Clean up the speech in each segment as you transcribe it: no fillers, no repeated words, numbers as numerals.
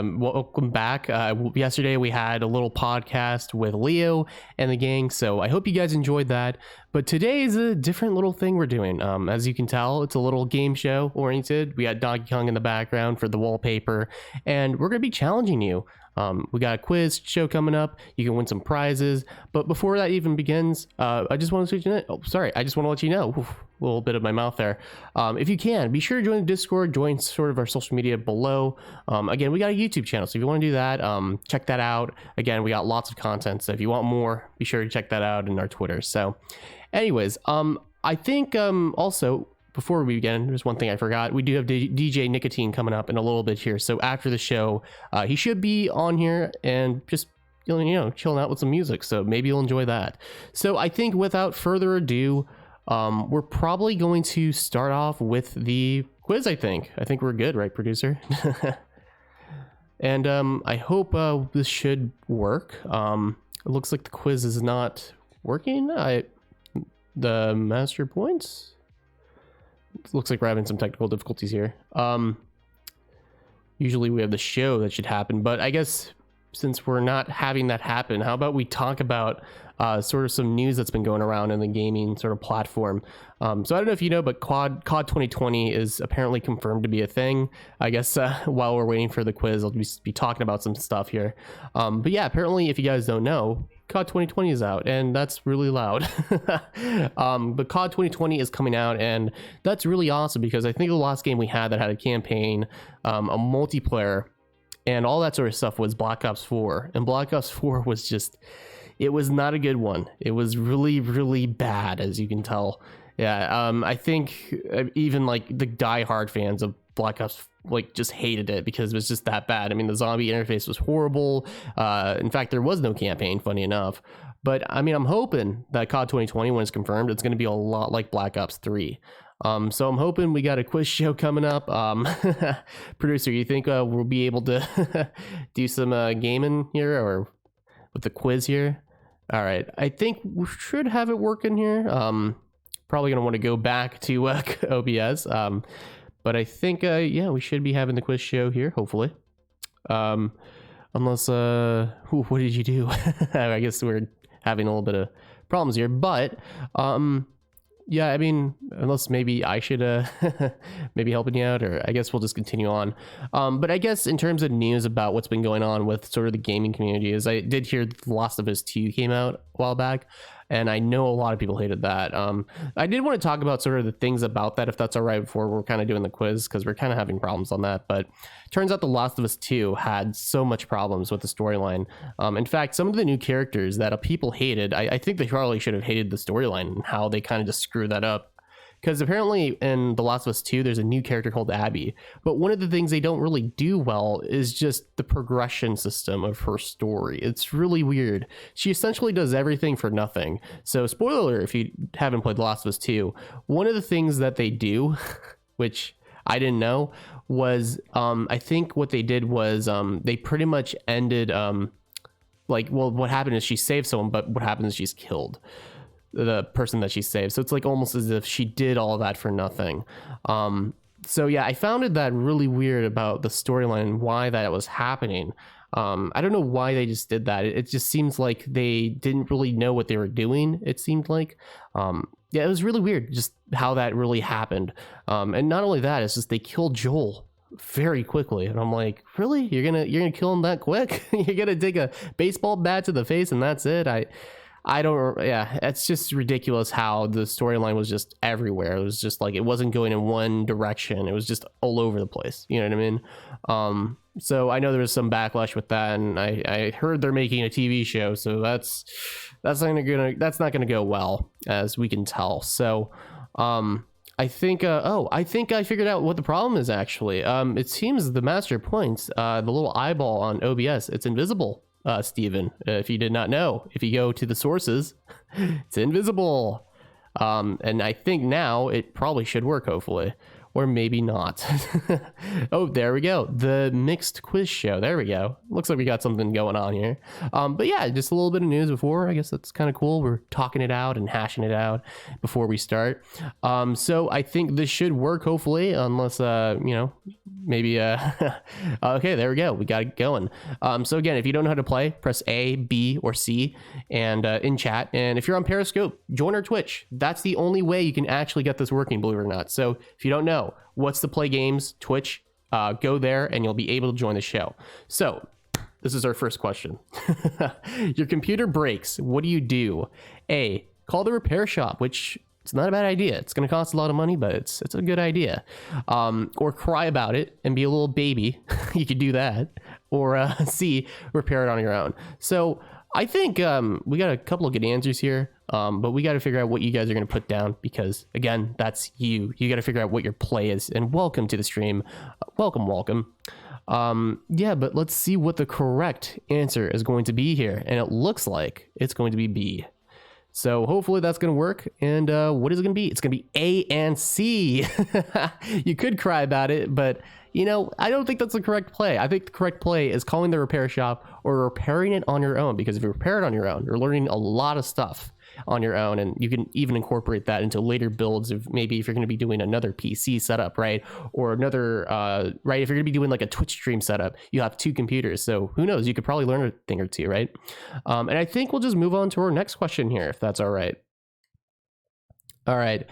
Welcome back. Yesterday we had a little podcast with Leo and the gang, so I hope you guys enjoyed that. But today is a different little thing we're doing. As you can tell, it's a little game show oriented. We got Donkey Kong in the background for the wallpaper, and we're going to be challenging you. We got a quiz show coming up. You can win some prizes. But before that even begins, I just want to let you know. I just want to let you know. A little bit of my mouth there. If you can, be sure to join the Discord, join sort of our social media below. Again, we got a YouTube channel, so if you want to do that, check that out. Again, we got lots of content, so if you want more, be sure to check that out in our Twitter. So anyways, I think also, before we begin, there's one thing I forgot. We do have DJ Nicotine coming up in a little bit here. So after the show, he should be on here and just, chilling out with some music. So maybe you'll enjoy that. So I think without further ado, we're probably going to start off with the quiz. I think we're good, right, producer? And I hope this should work. It looks like the quiz is not working. The master points. Looks like we're having some technical difficulties here. Usually we have the show that should happen, but I guess since we're not having that happen, how about we talk about sort of some news that's been going around in the gaming sort of platform. So I don't know if you know, but COD 2020 is apparently confirmed to be a thing. I guess while we're waiting for the quiz, I'll just be talking about some stuff here. But yeah, apparently, if you guys don't know, COD 2020 is out, and that's really loud. But COD 2020 is coming out, and that's really awesome because I think the last game we had that had a campaign, a multiplayer, and all that sort of stuff was Black Ops 4. And Black Ops 4 was just, it was not a good one. It was really, really bad, as you can tell. Yeah, I think even like the die-hard fans of Black Ops just hated it because it was just that bad. I mean, the zombie interface was horrible. In fact, there was no campaign, funny enough. But I mean, I'm hoping that COD 2020, when it's confirmed, it's going to be a lot like Black Ops 3. So I'm hoping we got a quiz show coming up. Producer, you think we'll be able to do some gaming here or with the quiz here? All right, I think we should have it working here. Probably going to want to go back to OBS. But I think, yeah, we should be having the quiz show here, hopefully. Unless, what did you do? I guess we're having a little bit of problems here, but, yeah, I mean, unless maybe I should, maybe helping you out, or I guess we'll just continue on. But I guess in terms of news about what's been going on with sort of the gaming community is I did hear The Last of Us 2 came out a while back, and I know a lot of people hated that. I did want to talk about sort of the things about that, if that's all right, before we're kind of doing the quiz, because we're kind of having problems on that. But turns out The Last of Us 2 had so much problems with the storyline. In fact, some of the new characters that people hated, I think they probably should have hated the storyline and how they kind of just screwed that up. Because apparently in The Last of Us 2, there's a new character called Abby. But one of the things they don't really do well is just the progression system of her story. It's really weird. She essentially does everything for nothing. So spoiler alert, if you haven't played The Last of Us 2, one of the things that they do, which I didn't know, was I think what they did was they pretty much ended, what happened is she saved someone, but what happens is she's killed the person that she saved. So it's like almost as if she did all that for nothing. So yeah, I found that really weird about the storyline and why that was happening. I don't know why they just did that. It just seems like they didn't really know what they were doing. It seemed like, yeah, it was really weird just how that really happened. And not only that, it's just they killed Joel very quickly, and I'm like, really? You're gonna kill him that quick? You're gonna take a baseball bat to the face and that's it? I don't, yeah, it's just ridiculous how the storyline was just everywhere. It was just like, it wasn't going in one direction. It was just all over the place. You know what I mean? So I know there was some backlash with that, and I heard they're making a TV show, so that's not gonna go well, as we can tell. So, I think, I think I figured out what the problem is actually. It seems the master points, the little eyeball on OBS, it's invisible. Steven, if you did not know, if you go to the sources, it's invisible. And I think now it probably should work, hopefully, or maybe not. Oh, there we go. The mixed quiz show. There we go. Looks like we got something going on here. But yeah, just a little bit of news before. I guess that's kind of cool. We're talking it out and hashing it out before we start. So I think this should work, hopefully, unless, maybe okay, there we go, we got it going. So again, if you don't know how to play, press A, B, or C and in chat. And if you're on Periscope, join our Twitch. That's the only way you can actually get this working, believe it or not. So if you don't know what's to play games, Twitch, go there and you'll be able to join the show. So this is our first question. Your computer breaks, what do you do? A, call the repair shop, which it's not a bad idea. It's going to cost a lot of money, but it's a good idea. Or cry about it and be a little baby. You could do that. Or C, repair it on your own. So I think we got a couple of good answers here, but we got to figure out what you guys are going to put down because, again, that's you. You got to figure out what your play is. And welcome to the stream. Welcome. Yeah, but let's see what the correct answer is going to be here. And it looks like it's going to be B. So hopefully that's going to work. And what is it going to be? It's going to be A and C. You could cry about it, but you know, I don't think that's the correct play. I think the correct play is calling the repair shop or repairing it on your own, because if you repair it on your own, you're learning a lot of stuff on your own, and you can even incorporate that into later builds of maybe if you're going to be doing another PC setup, right? Or another, right? If you're going to be doing like a Twitch stream setup, you have 2 computers. So who knows? You could probably learn a thing or two, right? And I think we'll just move on to our next question here, if that's all right. All right.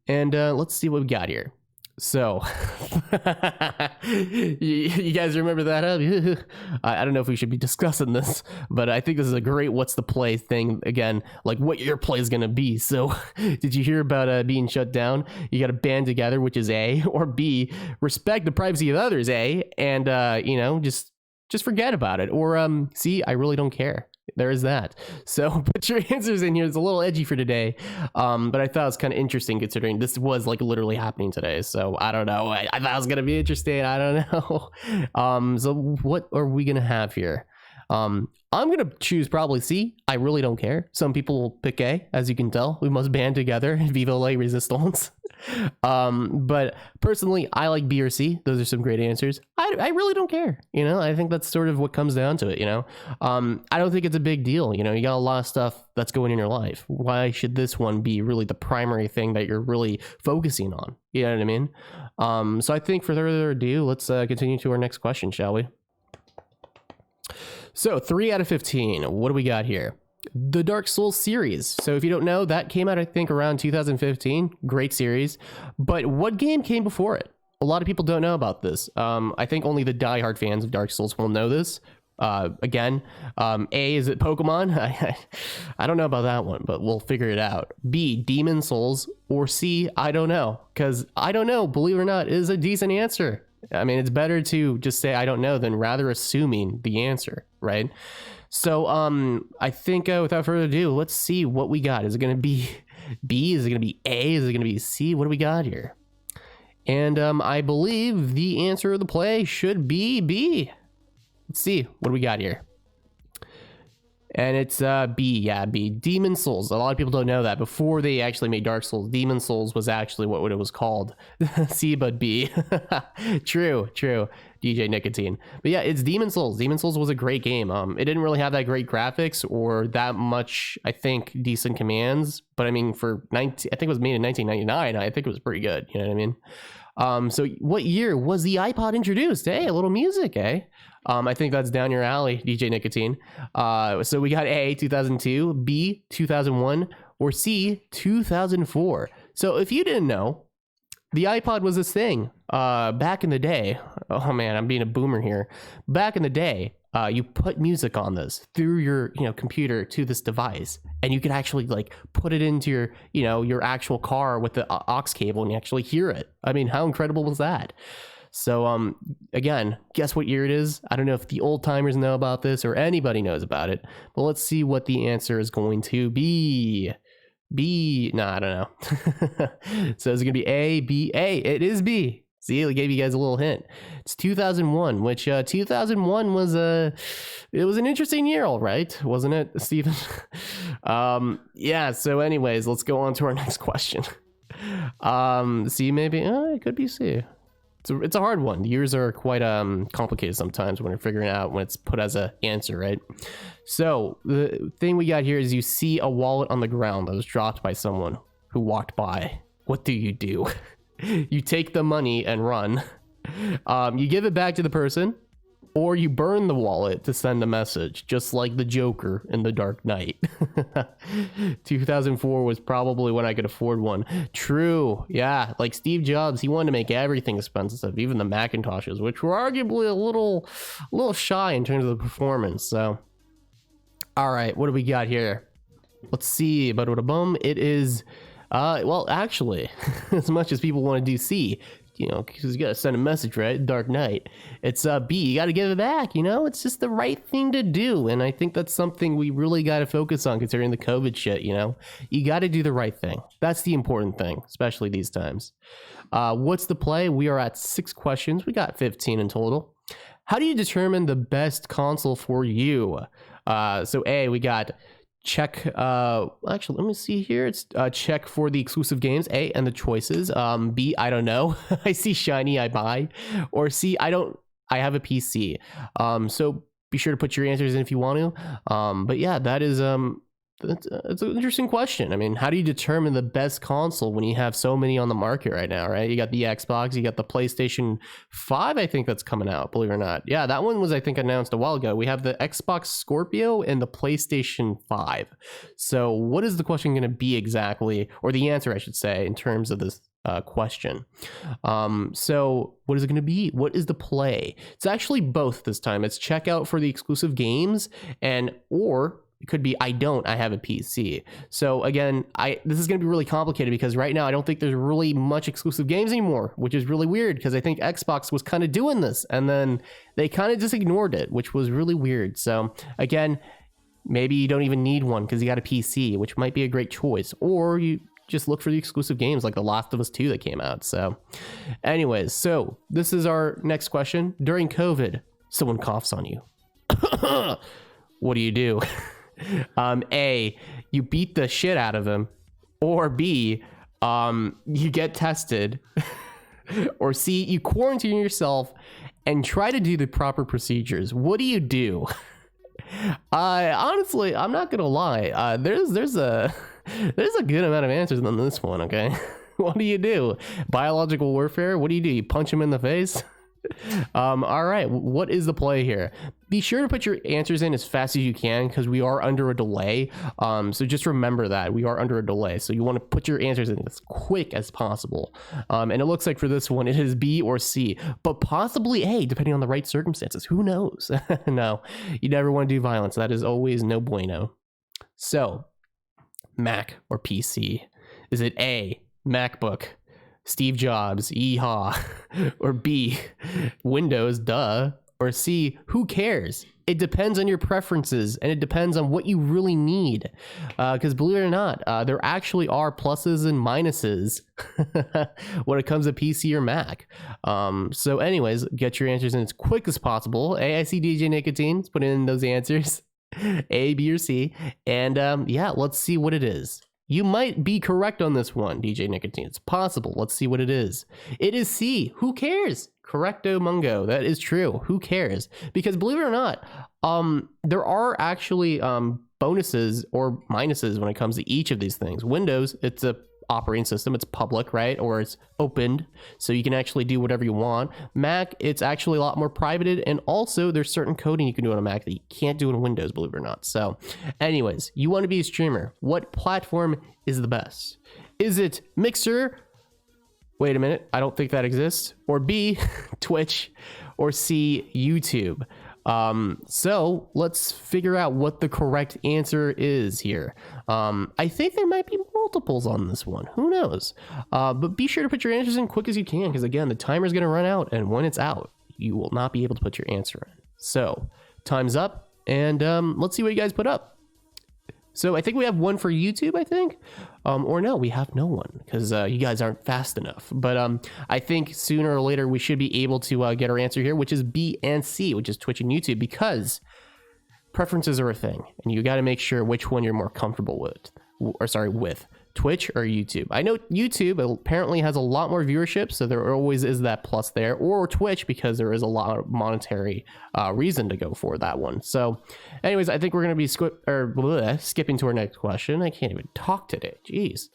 And let's see what we got here. So you guys remember that? I don't know if we should be discussing this, but I think this is a great what's the play thing, again, like what your play is going to be. So did you hear about being shut down? You got to band together, which is A, or B, respect the privacy of others, A, and you know, just forget about it, or C, I really don't care. There is that. So put your answers in here. It's a little edgy for today, but I thought it was kind of interesting considering this was like literally happening today. So I don't know. I thought it was gonna be interesting. I don't know. So what are we gonna have here? I'm gonna choose probably C. I really don't care. Some people will pick A, as you can tell. We must band together. Viva la resistance. But personally, I like B or C. Those are some great answers. I really don't care. You know, I think that's sort of what comes down to it, you know. I don't think it's a big deal. You know, you got a lot of stuff that's going in your life. Why should this one be really the primary thing that you're really focusing on? You know what I mean? So I think for further ado, let's continue to our next question, shall we? So 3 out of 15. What do we got here? The Dark Souls series. So if you don't know, that came out, I think, around 2015. Great series. But what game came before it? A lot of people don't know about this. I think only the diehard fans of Dark Souls will know this. Again, A, is it Pokemon? I don't know about that one, but we'll figure it out. B, Demon Souls, or C, I don't know. Because I don't know, believe it or not, is a decent answer. I mean, it's better to just say I don't know than rather assuming the answer, right? So I think without further ado, let's see what we got. Is it going to be B? Is it going to be A? Is it going to be C? What do we got here? And I believe the answer of the play should be B. Let's see. What do we got here? And it's B, yeah, B. Demon Souls. A lot of people don't know that. Before they actually made Dark Souls, Demon Souls was actually what it was called. C, but B. True. DJ Nicotine. But yeah, it's Demon Souls. Demon Souls was a great game. It didn't really have that great graphics or that much, I think, decent commands. But I mean, I think it was made in 1999. I think it was pretty good. You know what I mean? So what year was the iPod introduced? Hey, a little music, eh? I think that's down your alley, DJ Nicotine. So we got A, 2002, B, 2001, or C, 2004. So if you didn't know, the iPod was this thing back in the day. Oh man, I'm being a boomer here. Back in the day, you put music on this through your computer to this device, and you could actually like put it into your actual car with the aux cable, and you actually hear it. I mean, how incredible was that? So again, guess what year it is? I don't know if the old timers know about this or anybody knows about it, but let's see what the answer is going to be. B, no, I don't know. So is it gonna be A, B, A? It is B. See, I gave you guys a little hint. It's 2001, which 2001 was it was an interesting year, all right, wasn't it, Steven? Yeah. So, anyways, let's go on to our next question. C, maybe. It could be C. It's a hard one. Years are quite complicated sometimes when you're figuring out when it's put as a answer, right? So the thing we got here is you see a wallet on the ground that was dropped by someone who walked by. What do? You take the money and run. You give it back to the person, or you burn the wallet to send a message, just like the Joker in The Dark Knight. 2004 was probably when I could afford one. True. Yeah, like Steve Jobs, he wanted to make everything expensive, even the Macintoshes, which were arguably a little shy in terms of the performance. So, all right, what do we got here? Let's see. It is, well, actually, as much as people want to do C, you know, because you got to send a message, right? Dark Knight. It's B. You got to give it back. You know, it's just the right thing to do, and I think that's something we really got to focus on considering the COVID shit. You know, you got to do the right thing. That's the important thing, especially these times. What's the play? We are at 6 questions. We got 15 in total. How do you determine the best console for you? So A, we got check, actually, let me see here. It's check for the exclusive games, A, and the choices. B, I don't know. I see shiny, I buy. Or C, I have a PC. So be sure to put your answers in if you want to. But yeah, that is, it's an interesting question. I mean, how do you determine the best console when you have so many on the market right now, right? You got the Xbox, you got the PlayStation 5, I think that's coming out, believe it or not. Yeah, that one was, I think, announced a while ago. We have the Xbox Scorpio and the PlayStation 5. So what is the question going to be exactly, or the answer, I should say, in terms of this question? So what is it going to be? What is the play? It's actually both this time. It's check out for the exclusive games, or it could be I have a PC. So again, this is going to be really complicated because right now I don't think there's really much exclusive games anymore, which is really weird because I think Xbox was kind of doing this and then they kind of just ignored it, which was really weird. So again, maybe you don't even need one because you got a PC, which might be a great choice, or you just look for the exclusive games like The Last of Us 2 that came out. So anyways, so this is our next question. During COVID, someone coughs on you. What do? A, you beat the shit out of him, or B, you get tested, or C, you quarantine yourself and try to do the proper procedures. What do you do? Honestly, I'm not gonna lie. There's a good amount of answers on this one. Okay, what do you do? Biological warfare? What do? You punch him in the face? All right, what is the play here? Be sure to put your answers in as fast as you can because we are under a delay. So just remember that we are under a delay. So you want to put your answers in as quick as possible. And it looks like for this one, it is B or C, but possibly A, depending on the right circumstances. Who knows? No, you never want to do violence. That is always no bueno. So Mac or PC? Is it A, MacBook, Steve Jobs, yeehaw, or B, Windows, duh, or C, who cares? It depends on your preferences and it depends on what you really need. Because believe it or not, there actually are pluses and minuses when it comes to PC or Mac. So anyways, get your answers in as quick as possible. A, I see DJ Nicotine. Let's put in those answers. A, B, or C. And yeah, let's see what it is. You might be correct on this one, DJ Nicotine. It's possible. Let's see what it is. It is C. Who cares? Correcto mungo. That is true. Who cares? Because believe it or not, there are actually bonuses or minuses when it comes to each of these things. Windows, it's a operating system. It's public, right? Or it's opened, so you can actually do whatever you want. Mac, it's actually a lot more privated, and also there's certain coding you can do on a Mac that you can't do in Windows, believe it or not. So anyways, you want to be a streamer. What platform is the best? Is it Mixer? Wait a minute, I don't think that exists. Or B, Twitch, or C, YouTube. So let's figure out what the correct answer is here. I think there might be multiples on this one. Who knows? But be sure to put your answers in quick as you can, because again, the timer is going to run out, and when it's out, you will not be able to put your answer in. So time's up, and let's see what you guys put up. So I think we have one for YouTube, I think. Or no, we have no one because you guys aren't fast enough. But I think sooner or later we should be able to get our answer here, which is B and C, which is Twitch and YouTube, because preferences are a thing. And you got to make sure which one you're more comfortable with. With Twitch or YouTube. I know YouTube apparently has a lot more viewership, so there always is that plus there, or Twitch because there is a lot of monetary reason to go for that one. So anyways, I think we're going to be skipping to our next question. I can't even talk today. Jeez.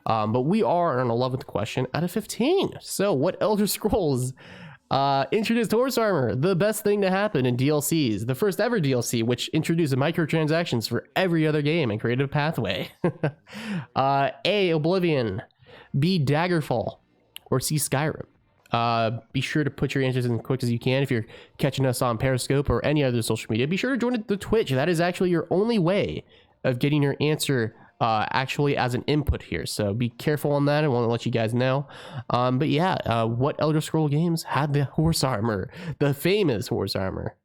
But we are on 11th question out of 15. So what Elder Scrolls Introduced horse armor, the best thing to happen in DLCs. The first ever DLC, which introduced microtransactions for every other game and created a pathway. A, Oblivion. B, Daggerfall. Or C, Skyrim. Be sure to put your answers in as quick as you can. If you're catching us on Periscope or any other social media, be sure to join the Twitch. That is actually your only way of getting your answer actually as an input here, so be careful on that. I want to let you guys know. But yeah, what Elder Scroll games had the horse armor, the famous horse armor?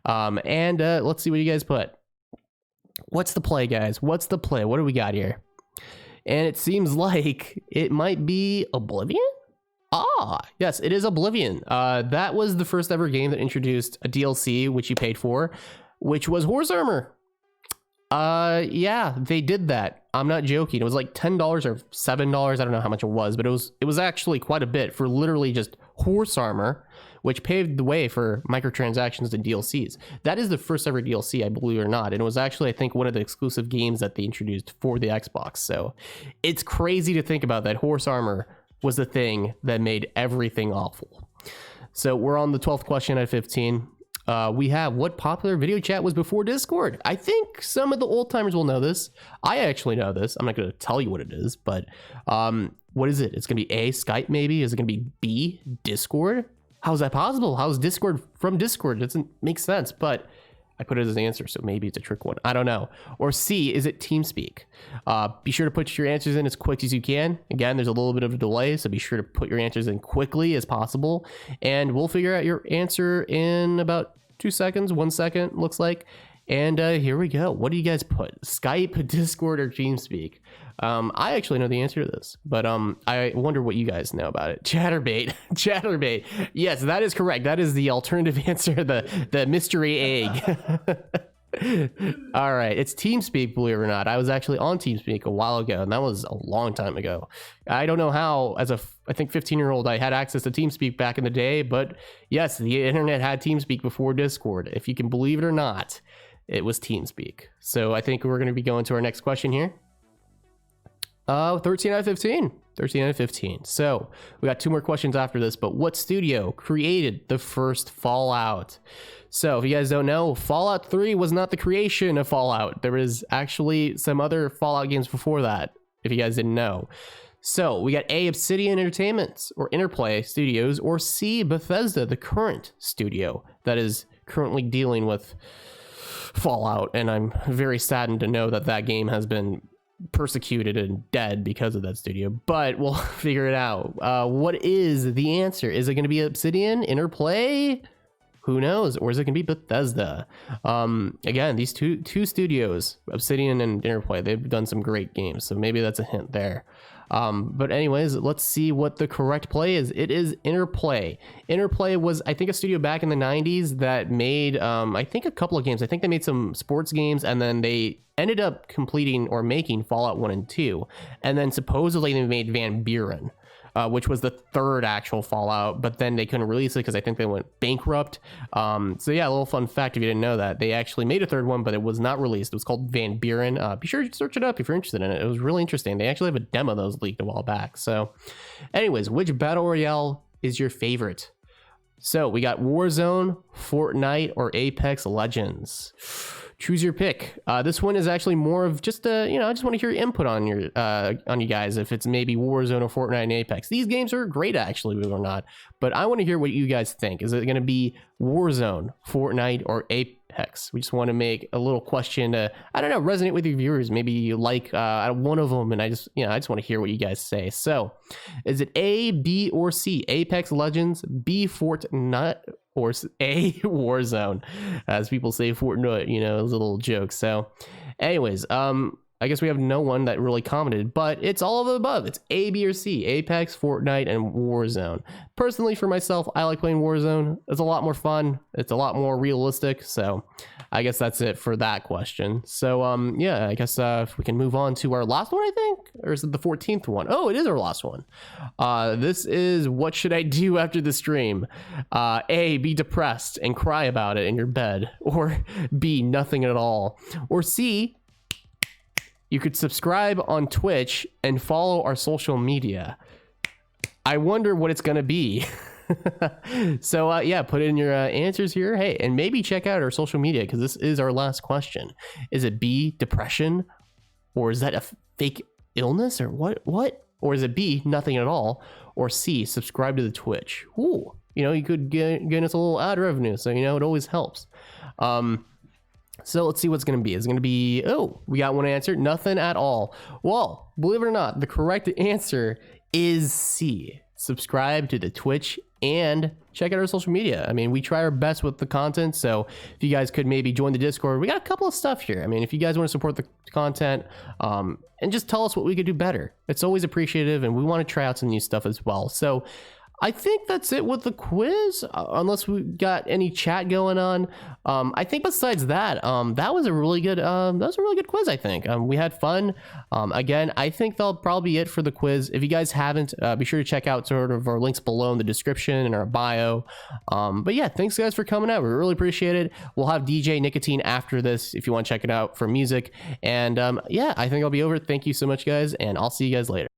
And let's see what you guys put. What's the play, guys? What's the play? What do we got here? And it seems like it might be Oblivion. Yes, it is Oblivion. That was the first ever game that introduced a DLC which you paid for, which was horse armor. Yeah, they did that. I'm not joking. It was like $10 or $7. I don't know how much it was, but it was actually quite a bit for literally just horse armor, which paved the way for microtransactions and DLCs. That is the first ever DLC, I believe it or not. And it was actually, I think, one of the exclusive games that they introduced for the Xbox. So it's crazy to think about that horse armor was the thing that made everything awful. So we're on the 12th question at 15. We have, what popular video chat was before Discord? I think some of the old timers will know this. I actually know this. I'm not going to tell you what it is, but what is it? It's going to be A, Skype maybe? Is it going to be B, Discord? How is that possible? How is Discord from Discord? It doesn't make sense, but I put it as an answer, so maybe it's a trick one. I don't know. Or C, is it TeamSpeak? Be sure to put your answers in as quick as you can. Again, there's a little bit of a delay, so be sure to put your answers in quickly as possible. And we'll figure out your answer in about 2 seconds, 1 second, looks like. And here we go. What do you guys put? Skype, Discord, or TeamSpeak? I actually know the answer to this, but I wonder what you guys know about it. Chatterbait. Chatterbait. Yes, that is correct. That is the alternative answer, the mystery egg. All right, it's TeamSpeak, believe it or not. I was actually on TeamSpeak a while ago, and that was a long time ago. I don't know how, as I think 15-year-old, I had access to TeamSpeak back in the day, but yes, the internet had TeamSpeak before Discord. If you can believe it or not, it was TeamSpeak. So I think we're going to be going to our next question here. 13 out of 15. 13 out of 15. So we got 2 more questions after this, but what studio created the first Fallout? So if you guys don't know, Fallout 3 was not the creation of Fallout. There was actually some other Fallout games before that, if you guys didn't know. So we got A, Obsidian Entertainment or Interplay Studios, or C, Bethesda, the current studio that is currently dealing with Fallout. And I'm very saddened to know that that game has been persecuted and dead because of that studio, but we'll figure it out. What is the answer? Is it going to be Obsidian, Interplay? Who knows? Or is it going to be Bethesda? Again, these two studios, Obsidian and Interplay, they've done some great games, so maybe that's a hint there. But anyways, let's see what the correct play is. It is Interplay. Interplay was, I think, a studio back in the 90s that made, I think, a couple of games. I think they made some sports games, and then they ended up completing or making Fallout 1 and 2. And then supposedly they made Van Buren, which was the third actual Fallout, but then they couldn't release it because I think they went bankrupt. So yeah, a little fun fact if you didn't know that. They actually made a third one, but it was not released. It was called Van Buren. Be sure to search it up if you're interested in it. It was really interesting. They actually have a demo that was leaked a while back. So anyways, which Battle Royale is your favorite? So we got Warzone, Fortnite, or Apex Legends. Choose your pick. This one is actually more of just I just want to hear your input on you guys. If it's maybe Warzone or Fortnite and Apex, these games are great actually, believe it or not. But I want to hear what you guys think. Is it going to be Warzone, Fortnite, or Apex? We just want to make a little question to, I don't know, resonate with your viewers. Maybe you like one of them, and I just want to hear what you guys say. So, is it A, B, or C? Apex Legends, B, Fortnite, or A, Warzone, as people say Fortnite, a little joke. So anyways, I guess we have no one that really commented, but it's all of the above. It's A, B, or C: Apex, Fortnite, and Warzone. Personally, for myself, I like playing Warzone. It's a lot more fun. It's a lot more realistic. So I guess that's it for that question. So yeah, I guess if we can move on to our last one, I think, or is it the 14th one? Oh, it is our last one. This is, what should I do after the stream? A, be depressed and cry about it in your bed, or B, nothing at all, or C, you could subscribe on Twitch and follow our social media. I wonder what it's going to be. So yeah, put in your answers here. Hey, and maybe check out our social media, because this is our last question. Is it B, depression, or is that a fake illness, or what? Or is it B, nothing at all, or C, subscribe to the Twitch? Ooh, you know, you could get us a little ad revenue, so you know it always helps. So let's see what's going to be. It's going to be, oh, we got one answer, nothing at all. Well, believe it or not, the correct answer is C, subscribe to the Twitch and check out our social media. I mean, we try our best with the content, so if you guys could maybe join the Discord, we got a couple of stuff here. I mean, if you guys want to support the content, and just tell us what we could do better, it's always appreciative, and we want to try out some new stuff as well. So I think that's it with the quiz, unless we got any chat going on. I think besides that, that was a really good quiz. I think we had fun. Again, I think that'll probably be it for the quiz. If you guys haven't, be sure to check out sort of our links below in the description and our bio. But yeah, thanks guys for coming out. We really appreciate it. We'll have DJ Nicotine after this if you want to check it out for music. And yeah, I think I'll be over. Thank you so much, guys, and I'll see you guys later.